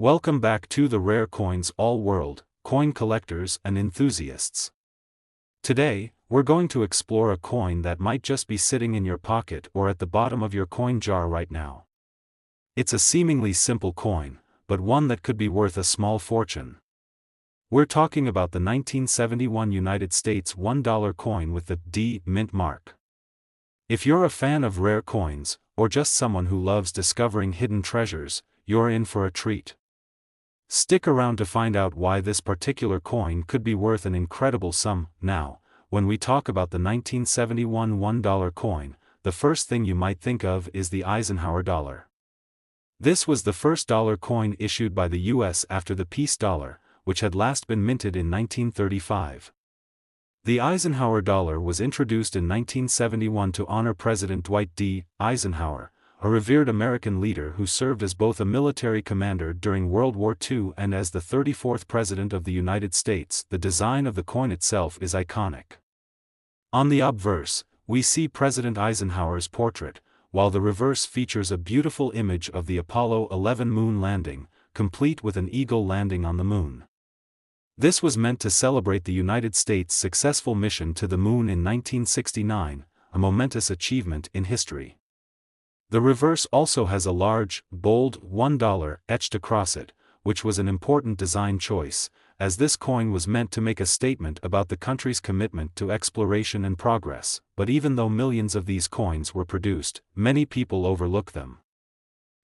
Welcome back to the Rare Coins All World, coin collectors and enthusiasts. Today, we're going to explore a coin that might just be sitting in your pocket or at the bottom of your coin jar right now. It's a seemingly simple coin, but one that could be worth a small fortune. We're talking about the 1971 United States $1 coin with the D mint mark. If you're a fan of rare coins, or just someone who loves discovering hidden treasures, you're in for a treat. Stick around to find out why this particular coin could be worth an incredible sum. Now, when we talk about the 1971 $1 coin, the first thing you might think of is the Eisenhower dollar. This was the first dollar coin issued by the US after the peace dollar, which had last been minted in 1935. The Eisenhower dollar was introduced in 1971 to honor President Dwight D. Eisenhower, a revered American leader who served as both a military commander during World War II and as the 34th President of the United States. The design of the coin itself is iconic. On the obverse, we see President Eisenhower's portrait, while the reverse features a beautiful image of the Apollo 11 moon landing, complete with an eagle landing on the moon. This was meant to celebrate the United States' successful mission to the moon in 1969, a momentous achievement in history. The reverse also has a large, bold $1 etched across it, which was an important design choice, as this coin was meant to make a statement about the country's commitment to exploration and progress. But even though millions of these coins were produced, many people overlook them.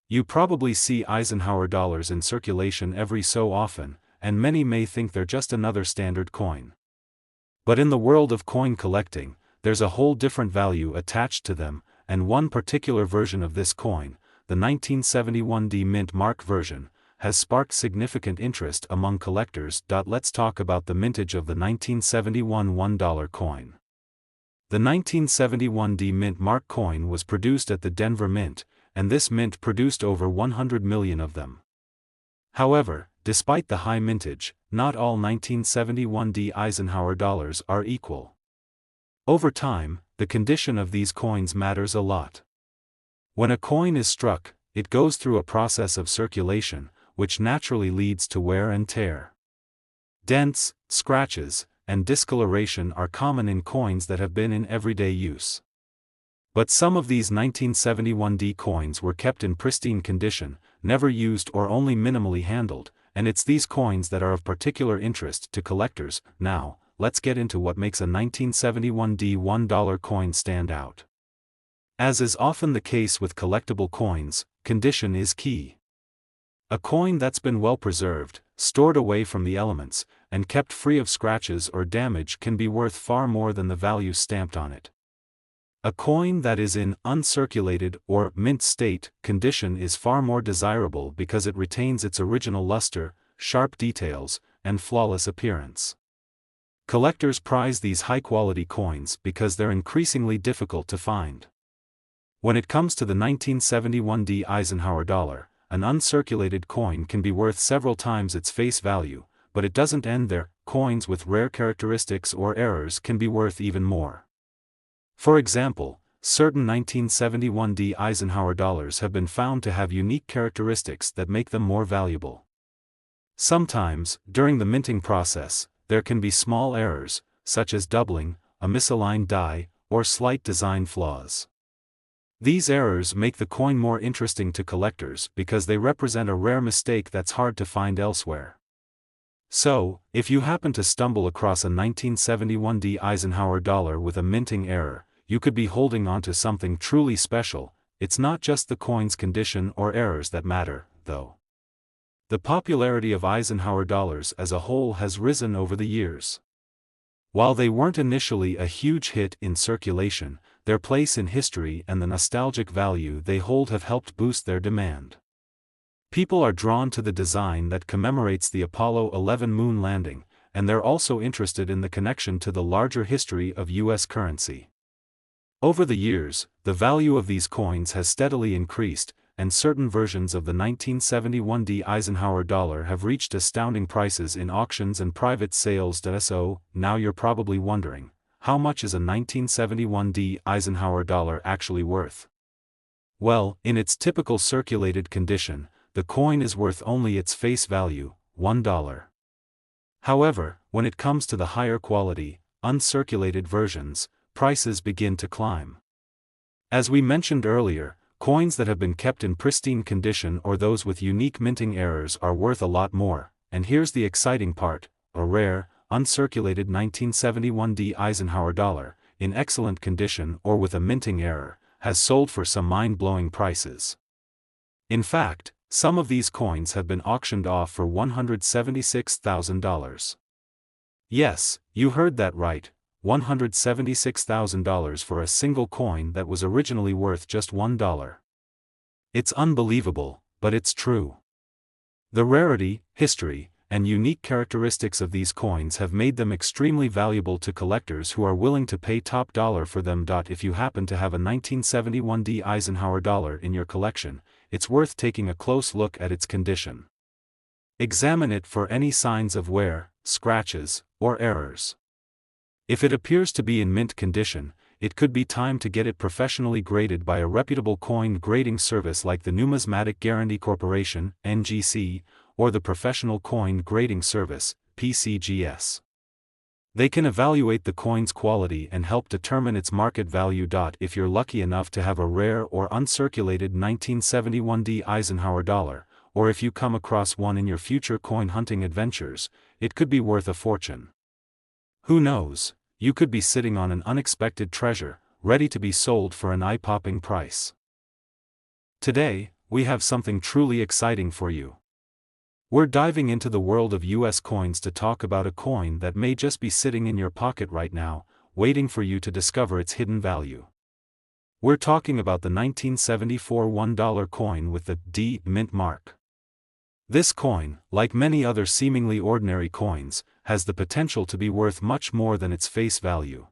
You probably see Eisenhower dollars in circulation every so often, and many may think they're just another standard coin. But in the world of coin collecting, there's a whole different value attached to them, and one particular version of this coin, the 1971 D mint mark version, has sparked significant interest among collectors. Let's talk about the mintage of the 1971 $1 coin. The 1971 D mint mark coin was produced at the Denver Mint, and this mint produced over 100 million of them. However, despite the high mintage, not all 1971 D Eisenhower dollars are equal. Over time, the condition of these coins matters a lot. When a coin is struck, it goes through a process of circulation, which naturally leads to wear and tear. Dents, scratches, and discoloration are common in coins that have been in everyday use. But some of these 1971 D coins were kept in pristine condition, never used or only minimally handled, and it's these coins that are of particular interest to collectors. Now, let's get into what makes a 1971 D $1 coin stand out. As is often the case with collectible coins, condition is key. A coin that's been well preserved, stored away from the elements, and kept free of scratches or damage can be worth far more than the value stamped on it. A coin that is in uncirculated or mint state condition is far more desirable because it retains its original luster, sharp details, and flawless appearance. Collectors prize these high-quality coins because they're increasingly difficult to find. When it comes to the 1971 D Eisenhower dollar, an uncirculated coin can be worth several times its face value, but it doesn't end there. Coins with rare characteristics or errors can be worth even more. For example, certain 1971 D Eisenhower dollars have been found to have unique characteristics that make them more valuable. Sometimes, during the minting process, there can be small errors, such as doubling, a misaligned die, or slight design flaws. These errors make the coin more interesting to collectors because they represent a rare mistake that's hard to find elsewhere. So, if you happen to stumble across a 1971 D Eisenhower dollar with a minting error, you could be holding on to something truly special. It's not just the coin's condition or errors that matter, though. The popularity of Eisenhower dollars as a whole has risen over the years. While they weren't initially a huge hit in circulation, their place in history and the nostalgic value they hold have helped boost their demand. People are drawn to the design that commemorates the Apollo 11 moon landing, and they're also interested in the connection to the larger history of US currency. Over the years, the value of these coins has steadily increased, and certain versions of the 1971 D Eisenhower dollar have reached astounding prices in auctions and private sales. So, now you're probably wondering, how much is a 1971 D Eisenhower dollar actually worth? Well, in its typical circulated condition, the coin is worth only its face value, $1. However, when it comes to the higher quality, uncirculated versions, prices begin to climb. As we mentioned earlier, coins that have been kept in pristine condition or those with unique minting errors are worth a lot more, and here's the exciting part: a rare, uncirculated 1971 Eisenhower dollar, in excellent condition or with a minting error, has sold for some mind-blowing prices. In fact, some of these coins have been auctioned off for $176,000. Yes, you heard that right, $176,000 for a single coin that was originally worth just $1. It's unbelievable, but it's true. The rarity, history, and unique characteristics of these coins have made them extremely valuable to collectors who are willing to pay top dollar for them. If you happen to have a 1971 Eisenhower dollar in your collection, it's worth taking a close look at its condition. Examine it for any signs of wear, scratches, or errors. If it appears to be in mint condition, it could be time to get it professionally graded by a reputable coin grading service like the Numismatic Guarantee Corporation, NGC, or the Professional Coin Grading Service, PCGS. They can evaluate the coin's quality and help determine its market value. If you're lucky enough to have a rare or uncirculated 1971 Eisenhower dollar, or if you come across one in your future coin hunting adventures, it could be worth a fortune. Who knows, you could be sitting on an unexpected treasure, ready to be sold for an eye-popping price. Today, we have something truly exciting for you. We're diving into the world of US coins to talk about a coin that may just be sitting in your pocket right now, waiting for you to discover its hidden value. We're talking about the 1974 $1 coin with the D mint mark. This coin, like many other seemingly ordinary coins, has the potential to be worth much more than its face value.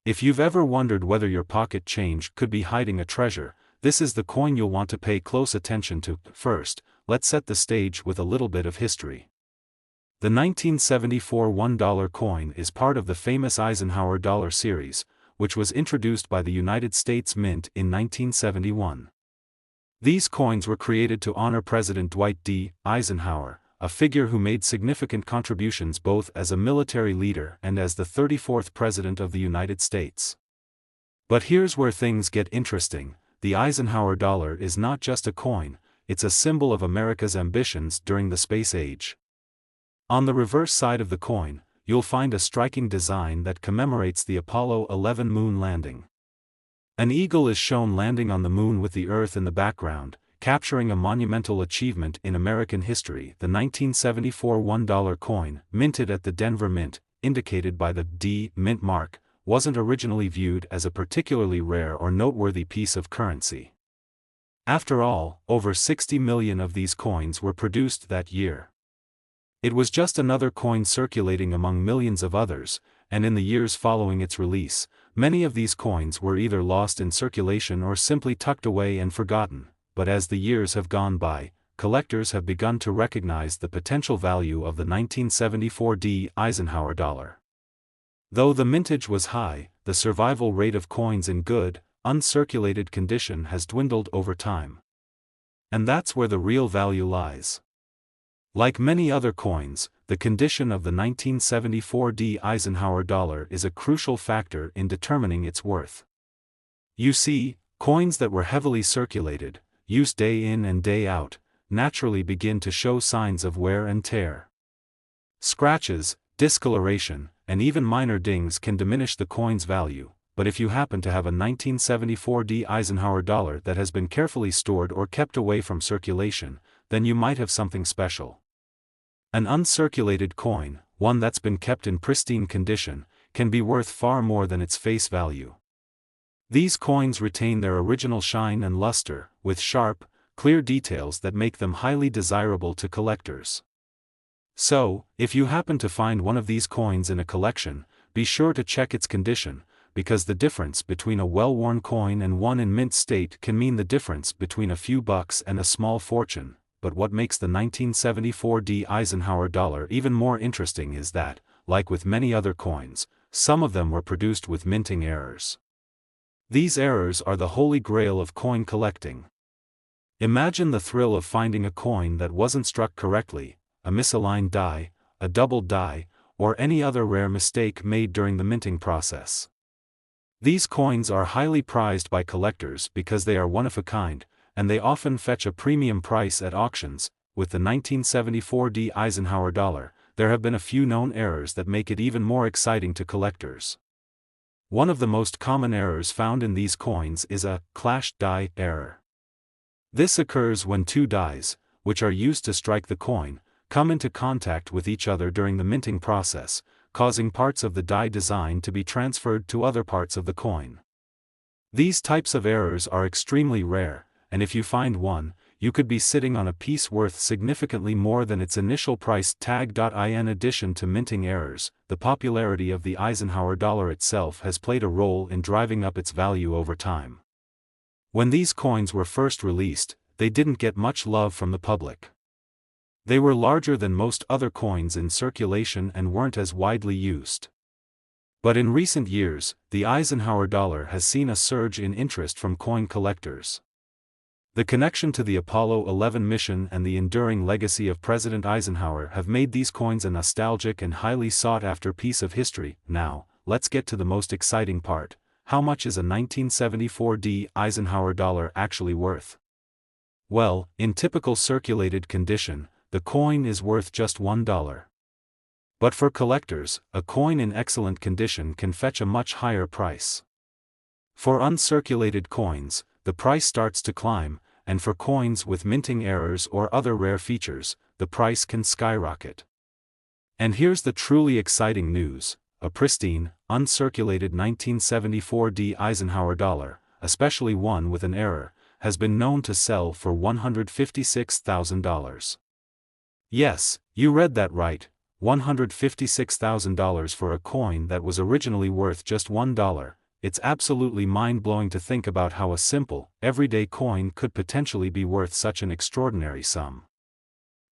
If you've ever wondered whether your pocket change could be hiding a treasure, this is the coin you'll want to pay close attention to. First, let's set the stage with a little bit of history. The 1974 $1 coin is part of the famous Eisenhower Dollar series, which was introduced by the United States Mint in 1971. These coins were created to honor President Dwight D. Eisenhower, a figure who made significant contributions both as a military leader and as the 34th President of the United States. But here's where things get interesting: the Eisenhower dollar is not just a coin, it's a symbol of America's ambitions during the space age. On the reverse side of the coin, you'll find a striking design that commemorates the Apollo 11 moon landing. An eagle is shown landing on the moon with the Earth in the background, capturing a monumental achievement in American history. The 1974 $1 coin, minted at the Denver Mint, indicated by the D mint mark, wasn't originally viewed as a particularly rare or noteworthy piece of currency. After all, over 60 million of these coins were produced that year. It was just another coin circulating among millions of others, and in the years following its release, many of these coins were either lost in circulation or simply tucked away and forgotten. But as the years have gone by, collectors have begun to recognize the potential value of the 1974 Eisenhower dollar. Though the mintage was high, the survival rate of coins in good, uncirculated condition has dwindled over time. And that's where the real value lies. Like many other coins, the condition of the 1974 Eisenhower dollar is a crucial factor in determining its worth. You see, coins that were heavily circulated, used day in and day out, naturally begin to show signs of wear and tear. Scratches, discoloration, and even minor dings can diminish the coin's value, but if you happen to have a 1974 Eisenhower dollar that has been carefully stored or kept away from circulation, then you might have something special. An uncirculated coin, one that's been kept in pristine condition, can be worth far more than its face value. These coins retain their original shine and luster, with sharp, clear details that make them highly desirable to collectors. So, if you happen to find one of these coins in a collection, be sure to check its condition, because the difference between a well-worn coin and one in mint state can mean the difference between a few bucks and a small fortune. But what makes the 1974 Eisenhower dollar even more interesting is that, like with many other coins, some of them were produced with minting errors. These errors are the holy grail of coin collecting. Imagine the thrill of finding a coin that wasn't struck correctly, a misaligned die, a doubled die, or any other rare mistake made during the minting process. These coins are highly prized by collectors because they are one of a kind, and they often fetch a premium price at auctions. With the 1974 Eisenhower Dollar, there have been a few known errors that make it even more exciting to collectors. One of the most common errors found in these coins is a clashed die error. This occurs when two dies, which are used to strike the coin, come into contact with each other during the minting process, causing parts of the die design to be transferred to other parts of the coin. These types of errors are extremely rare, and if you find one, you could be sitting on a piece worth significantly more than its initial price tag. In addition to minting errors, the popularity of the Eisenhower dollar itself has played a role in driving up its value over time. When these coins were first released, they didn't get much love from the public. They were larger than most other coins in circulation and weren't as widely used. But in recent years, the Eisenhower dollar has seen a surge in interest from coin collectors. The connection to the Apollo 11 mission and the enduring legacy of President Eisenhower have made these coins a nostalgic and highly sought-after piece of history. Now, let's get to the most exciting part. How much is a 1974 Eisenhower dollar actually worth? Well, in typical circulated condition, the coin is worth just $1. But for collectors, a coin in excellent condition can fetch a much higher price. For uncirculated coins, the price starts to climb, and for coins with minting errors or other rare features, the price can skyrocket. And here's the truly exciting news: a pristine, uncirculated 1974 Eisenhower dollar, especially one with an error, has been known to sell for $156,000. Yes, you read that right, $156,000 for a coin that was originally worth just $1. It's absolutely mind-blowing to think about how a simple, everyday coin could potentially be worth such an extraordinary sum.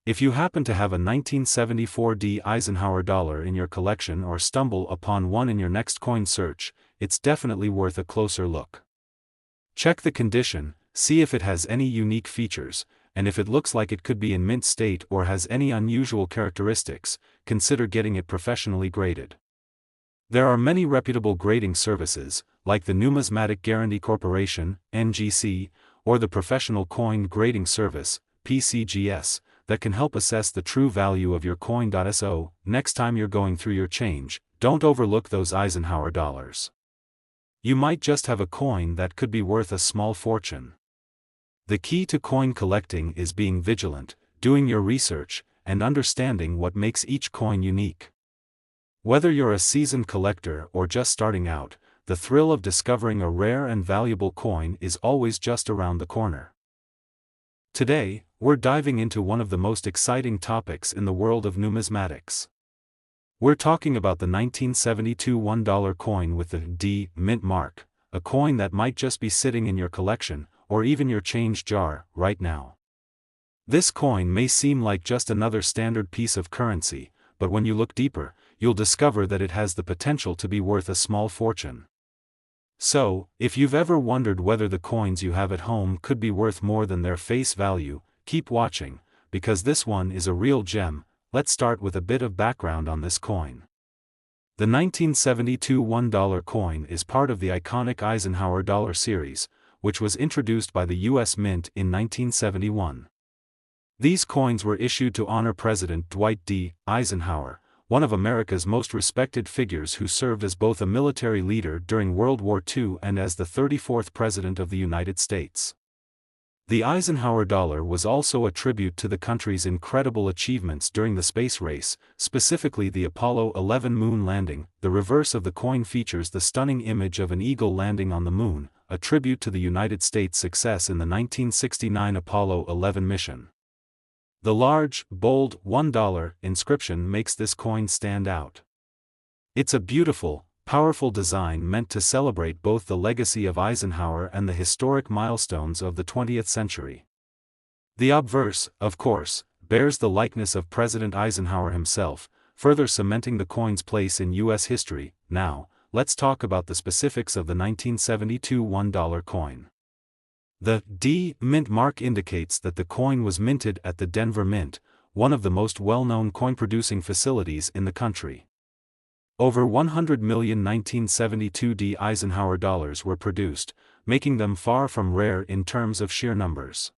If you happen to have a 1974 Eisenhower dollar in your collection or stumble upon one in your next coin search, it's definitely worth a closer look. Check the condition, see if it has any unique features, and if it looks like it could be in mint state or has any unusual characteristics, consider getting it professionally graded. There are many reputable grading services, like the Numismatic Guarantee Corporation, NGC, or the Professional Coin Grading Service, PCGS, that can help assess the true value of your coin. So, next time you're going through your change, don't overlook those Eisenhower dollars. You might just have a coin that could be worth a small fortune. The key to coin collecting is being vigilant, doing your research, and understanding what makes each coin unique. Whether you're a seasoned collector or just starting out, the thrill of discovering a rare and valuable coin is always just around the corner. Today, we're diving into one of the most exciting topics in the world of numismatics. We're talking about the 1972 $1 coin with the D mint mark, a coin that might just be sitting in your collection, or even your change jar, right now. This coin may seem like just another standard piece of currency, but when you look deeper, you'll discover that it has the potential to be worth a small fortune. So, if you've ever wondered whether the coins you have at home could be worth more than their face value, keep watching, because this one is a real gem. Let's start with a bit of background on this coin. The 1972 $1 coin is part of the iconic Eisenhower Dollar series, which was introduced by the U.S. Mint in 1971. These coins were issued to honor President Dwight D. Eisenhower, one of America's most respected figures who served as both a military leader during World War II and as the 34th President of the United States. The Eisenhower dollar was also a tribute to the country's incredible achievements during the space race, specifically the Apollo 11 moon landing. The reverse of the coin features the stunning image of an eagle landing on the moon, a tribute to the United States' success in the 1969 Apollo 11 mission. The large, bold $1 inscription makes this coin stand out. It's a beautiful, powerful design meant to celebrate both the legacy of Eisenhower and the historic milestones of the 20th century. The obverse, of course, bears the likeness of President Eisenhower himself, further cementing the coin's place in U.S. history. Now, let's talk about the specifics of the 1972 $1 coin. The D Mint mark indicates that the coin was minted at the Denver Mint, one of the most well-known coin-producing facilities in the country. Over 100 million 1972 D Eisenhower dollars were produced, making them far from rare in terms of sheer numbers.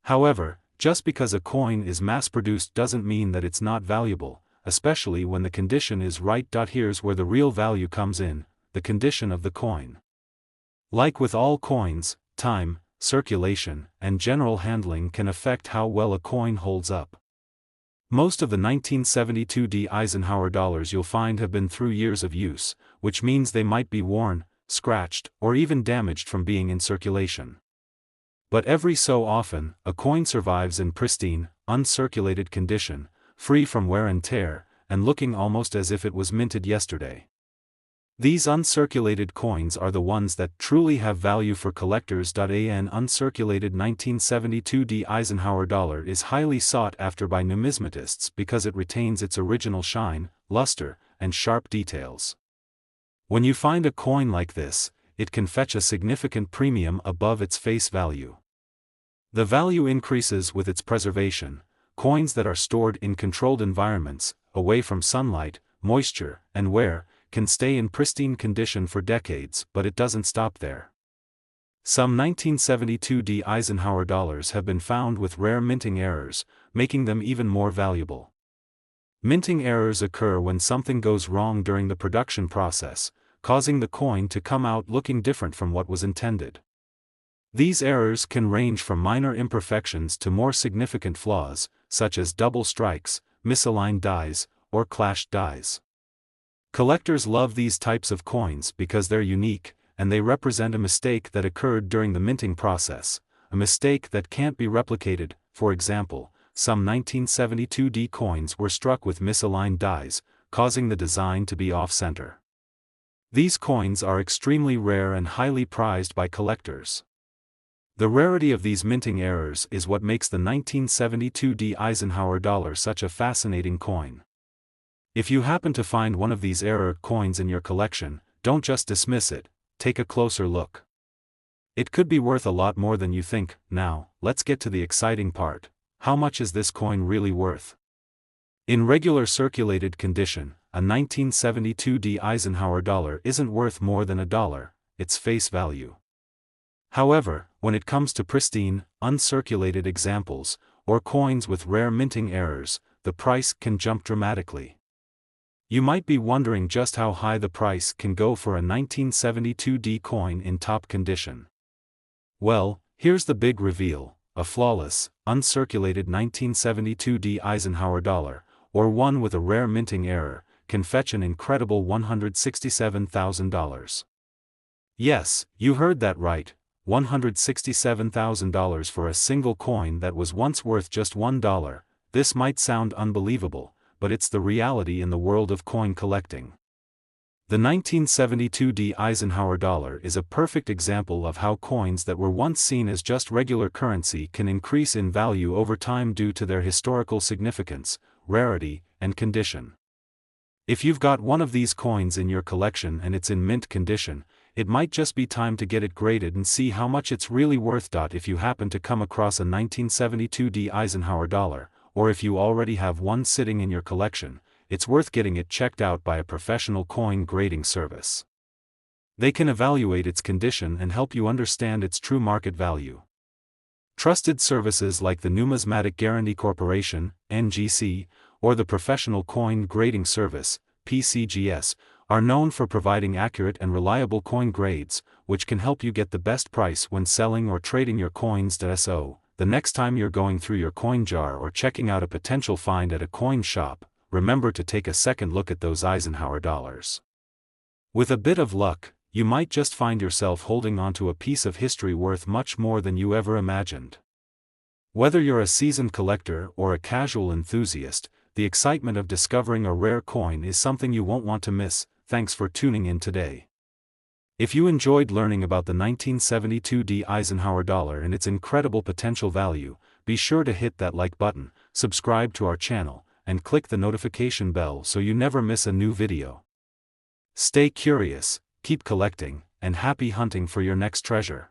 However, just because a coin is mass-produced doesn't mean that it's not valuable, especially when the condition is right. Here's where the real value comes in: the condition of the coin. Like with all coins, time, circulation, and general handling can affect how well a coin holds up. Most of the 1972 D Eisenhower dollars you'll find have been through years of use, which means they might be worn, scratched, or even damaged from being in circulation. But every so often, a coin survives in pristine, uncirculated condition, free from wear and tear, and looking almost as if it was minted yesterday. These uncirculated coins are the ones that truly have value for collectors. An uncirculated 1972 D Eisenhower dollar is highly sought after by numismatists because it retains its original shine, luster, and sharp details. When you find a coin like this, it can fetch a significant premium above its face value. The value increases with its preservation. Coins that are stored in controlled environments, away from sunlight, moisture, and wear, can stay in pristine condition for decades, but it doesn't stop there. Some 1972 D Eisenhower dollars have been found with rare minting errors, making them even more valuable. Minting errors occur when something goes wrong during the production process, causing the coin to come out looking different from what was intended. These errors can range from minor imperfections to more significant flaws, such as double strikes, misaligned dies, or clashed dies. Collectors love these types of coins because they're unique, and they represent a mistake that occurred during the minting process, a mistake that can't be replicated. For example, some 1972 D coins were struck with misaligned dies, causing the design to be off-center. These coins are extremely rare and highly prized by collectors. The rarity of these minting errors is what makes the 1972 D Eisenhower dollar such a fascinating coin. If you happen to find one of these error coins in your collection, don't just dismiss it, take a closer look. It could be worth a lot more than you think. Now, let's get to the exciting part. How much is this coin really worth? In regular circulated condition, a 1972 D Eisenhower dollar isn't worth more than $1, its face value. However, when it comes to pristine, uncirculated examples, or coins with rare minting errors, the price can jump dramatically. You might be wondering just how high the price can go for a 1972 D coin in top condition. Well, here's the big reveal: a flawless, uncirculated 1972 D Eisenhower dollar, or one with a rare minting error, can fetch an incredible $167,000. Yes, you heard that right, $167,000 for a single coin that was once worth just $1. This might sound unbelievable, but it's the reality in the world of coin collecting. The 1972 D Eisenhower dollar is a perfect example of how coins that were once seen as just regular currency can increase in value over time due to their historical significance, rarity, and condition. If you've got one of these coins in your collection and it's in mint condition, it might just be time to get it graded and see how much it's really worth. If you happen to come across a 1972 D Eisenhower dollar, or if you already have one sitting in your collection, it's worth getting it checked out by a professional coin grading service. They can evaluate its condition and help you understand its true market value. Trusted services like the Numismatic Guarantee Corporation, NGC, or the Professional Coin Grading Service, PCGS, are known for providing accurate and reliable coin grades, which can help you get the best price when selling or trading your coins. So, the next time you're going through your coin jar or checking out a potential find at a coin shop, remember to take a second look at those Eisenhower dollars. With a bit of luck, you might just find yourself holding onto a piece of history worth much more than you ever imagined. Whether you're a seasoned collector or a casual enthusiast, the excitement of discovering a rare coin is something you won't want to miss. Thanks for tuning in today. If you enjoyed learning about the 1972 D Eisenhower dollar and its incredible potential value, be sure to hit that like button, subscribe to our channel, and click the notification bell so you never miss a new video. Stay curious, keep collecting, and happy hunting for your next treasure.